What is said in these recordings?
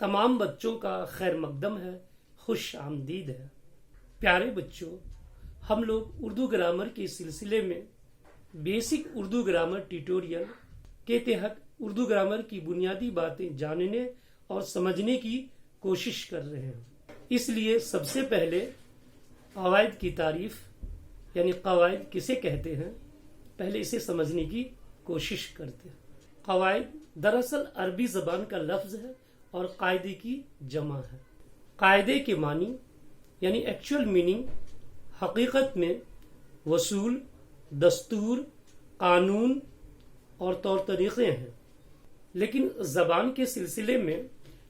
تمام بچوں کا خیر مقدم ہے، خوش آمدید ہے۔ پیارے بچوں، ہم لوگ اردو گرامر کے سلسلے میں بیسک اردو گرامر ٹیوٹوریل کے تحت اردو گرامر کی بنیادی باتیں جاننے اور سمجھنے کی کوشش کر رہے ہیں۔ اس لیے سب سے پہلے قواعد کی تعریف، یعنی قواعد کسے کہتے ہیں، پہلے اسے سمجھنے کی کوشش کرتے ہیں۔ قواعد دراصل عربی زبان کا لفظ ہے اور قاعدے کی جمع ہے۔ قاعدے کے معنی یعنی ایکچوئل میننگ حقیقت میں اصول، دستور، قانون اور طور طریقے ہیں، لیکن زبان کے سلسلے میں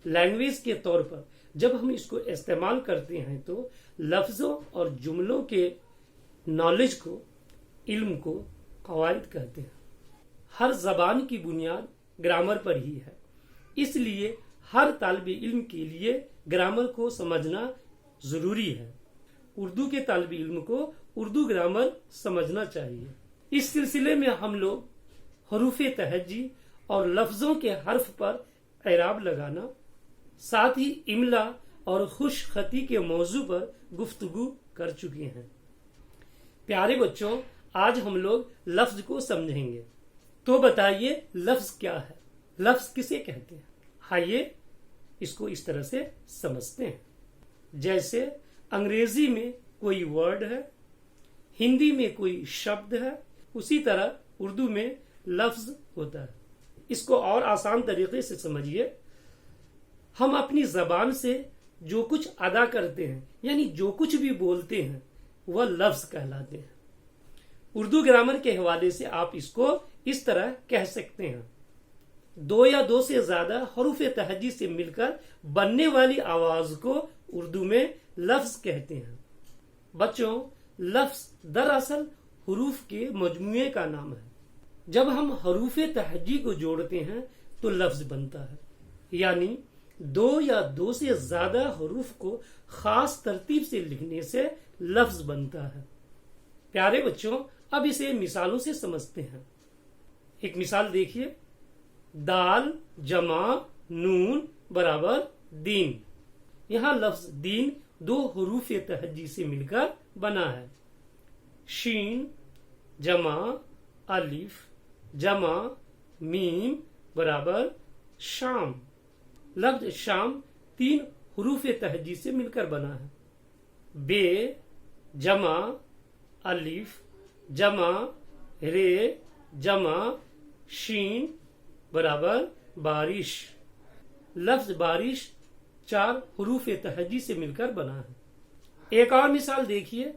لینگویج کے طور پر جب ہم اس کو استعمال کرتے ہیں تو لفظوں اور جملوں کے نالج کو، علم کو قواعد کہتے ہیں۔ ہر زبان کی بنیاد گرامر پر ہی ہے، اس لیے ہر طالب علم کے لیے گرامر کو سمجھنا ضروری ہے۔ اردو کے طالب علم کو اردو گرامر سمجھنا چاہیے۔ اس سلسلے میں ہم لوگ حروف تہجی اور لفظوں کے حرف پر اعراب لگانا، ساتھ ہی املا اور خوش خطی کے موضوع پر گفتگو کر چکے ہیں۔ پیارے بچوں، آج ہم لوگ لفظ کو سمجھیں گے۔ تو بتائیے لفظ کیا ہے، لفظ کسے کہتے ہیں؟ آئیے اس کو اس طرح سے سمجھتے ہیں۔ جیسے انگریزی میں کوئی ورڈ ہے، ہندی میں کوئی شبد ہے، اسی طرح اردو میں لفظ ہوتا ہے۔ اس کو اور آسان طریقے سے سمجھیے، ہم اپنی زبان سے جو کچھ ادا کرتے ہیں، یعنی جو کچھ بھی بولتے ہیں، وہ لفظ کہلاتے ہیں۔ اردو گرامر کے حوالے سے آپ اس کو اس طرح کہہ سکتے ہیں: دو یا دو سے زیادہ حروف تہجی سے مل کر بننے والی آواز کو اردو میں لفظ کہتے ہیں۔ بچوں، لفظ دراصل حروف کے مجموعے کا نام ہے۔ جب ہم حروف تہجی کو جوڑتے ہیں تو لفظ بنتا ہے، یعنی دو یا دو سے زیادہ حروف کو خاص ترتیب سے لکھنے سے لفظ بنتا ہے۔ پیارے بچوں، اب اسے مثالوں سے سمجھتے ہیں۔ ایک مثال دیکھیے: دال جمع نون برابر دین۔ یہاں لفظ دین دو حروف تہجی سے مل کر بنا ہے۔ شین جمع الف جمع میم برابر شام۔ لفظ شام تین حروف تہجی سے مل کر بنا ہے۔ بے جمع الف جمع رے جمع شین برابر بارش۔ لفظ بارش چار حروف تہجی سے مل کر بنا ہے۔ ایک اور مثال دیکھیے: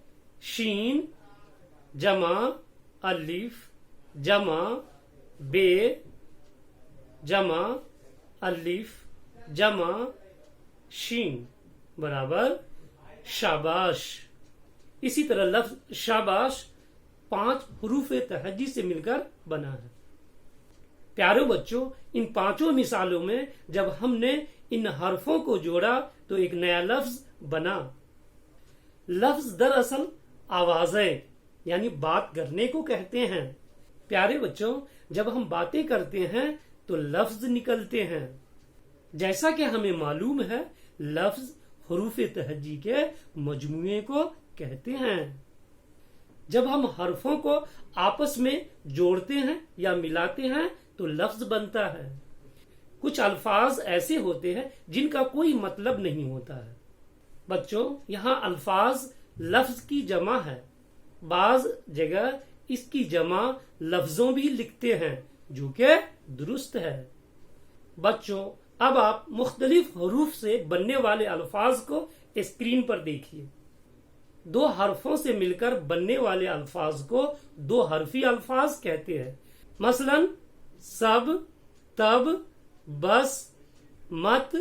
شین جمع الف جمع بے جمع الف جمع شین برابر شاباش۔ اسی طرح لفظ شاباش پانچ حروف تہجی سے مل کر بنا ہے۔ پیارے بچوں، ان پانچوں مثالوں میں جب ہم نے ان حرفوں کو جوڑا تو ایک نیا لفظ بنا۔ لفظ دراصل آوازیں یعنی بات کرنے کو کہتے ہیں۔ پیارے بچوں، جب ہم باتیں کرتے ہیں تو لفظ نکلتے ہیں۔ جیسا کہ ہمیں معلوم ہے، لفظ حروف تہجی کے مجموعے کو کہتے ہیں۔ جب ہم حرفوں کو آپس میں جوڑتے ہیں یا ملاتے ہیں تو لفظ بنتا ہے۔ کچھ الفاظ ایسے ہوتے ہیں جن کا کوئی مطلب نہیں ہوتا ہے۔ بچوں، یہاں الفاظ لفظ کی جمع ہے۔ بعض جگہ اس کی جمع لفظوں بھی لکھتے ہیں، جو کہ درست ہے۔ بچوں، اب آپ مختلف حروف سے بننے والے الفاظ کو اسکرین پر دیکھیے۔ دو حرفوں سے مل کر بننے والے الفاظ کو دو حرفی الفاظ کہتے ہیں۔ مثلا سب، تب، بس، مت،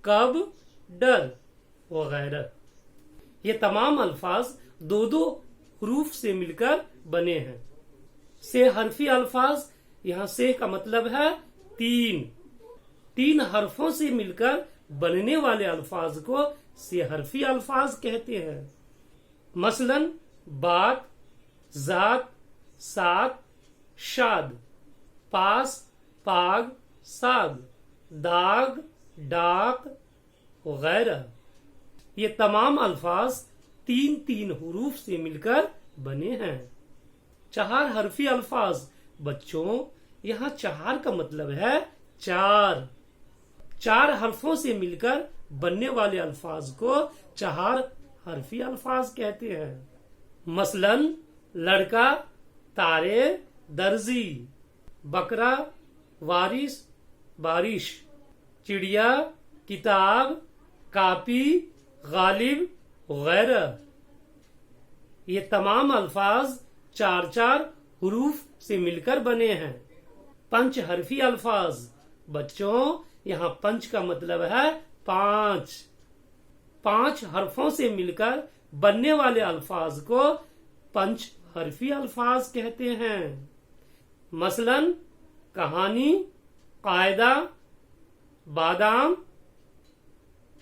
کب، ڈر وغیرہ۔ یہ تمام الفاظ دو دو حروف سے مل کر بنے ہیں۔ سے حرفی الفاظ، یہاں سے کا مطلب ہے تین۔ تین حرفوں سے مل کر بننے والے الفاظ کو سے حرفی الفاظ کہتے ہیں۔ مثلا بات، ذات، ساتھ، شاد، پاس، پاگ، ساگ، داغ، ڈاک وغیرہ۔ یہ تمام الفاظ 3 حروف سے مل کر بنے ہیں۔ 4 حرفی الفاظ بچوں، یہاں 4 کا مطلب ہے 4۔ 4 حرفوں سے مل کر بننے والے الفاظ کو 4 حرفی الفاظ کہتے ہیں۔ مثلا لڑکا، تارے، درزی، بکرا، وارث، بارش، چڑیا، کتاب، کاپی، غالب وغیرہ۔ یہ تمام الفاظ 4 حروف سے مل کر بنے ہیں۔ 5 حرفی الفاظ بچوں، یہاں 5 کا مطلب ہے 5۔ 5 حرفوں سے مل کر بننے والے الفاظ کو 5 حرفی الفاظ کہتے ہیں۔ مثلا کہانی، قاعدہ، بادام،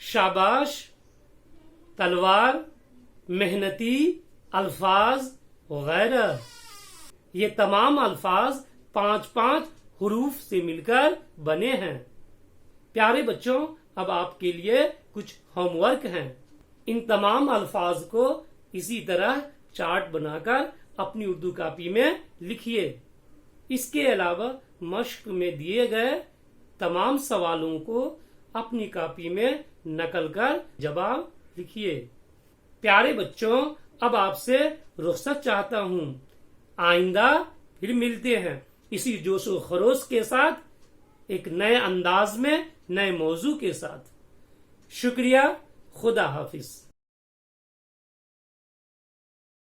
شاباش، تلوار، محنتی، الفاظ وغیرہ۔ یہ تمام الفاظ 5 حروف سے مل کر بنے ہیں۔ پیارے بچوں، اب آپ کے لیے کچھ ہوم ورک ہیں۔ ان تمام الفاظ کو اسی طرح چارٹ بنا کر اپنی اردو کاپی میں لکھیے۔ اس کے علاوہ مشق میں دیے گئے تمام سوالوں کو اپنی کاپی میں نقل کر جواب لکھیے۔ پیارے بچوں، اب آپ سے رخصت چاہتا ہوں۔ آئندہ پھر ملتے ہیں اسی جوش و خروش کے ساتھ، ایک نئے انداز میں، نئے موضوع کے ساتھ۔ شکریہ، خدا حافظ۔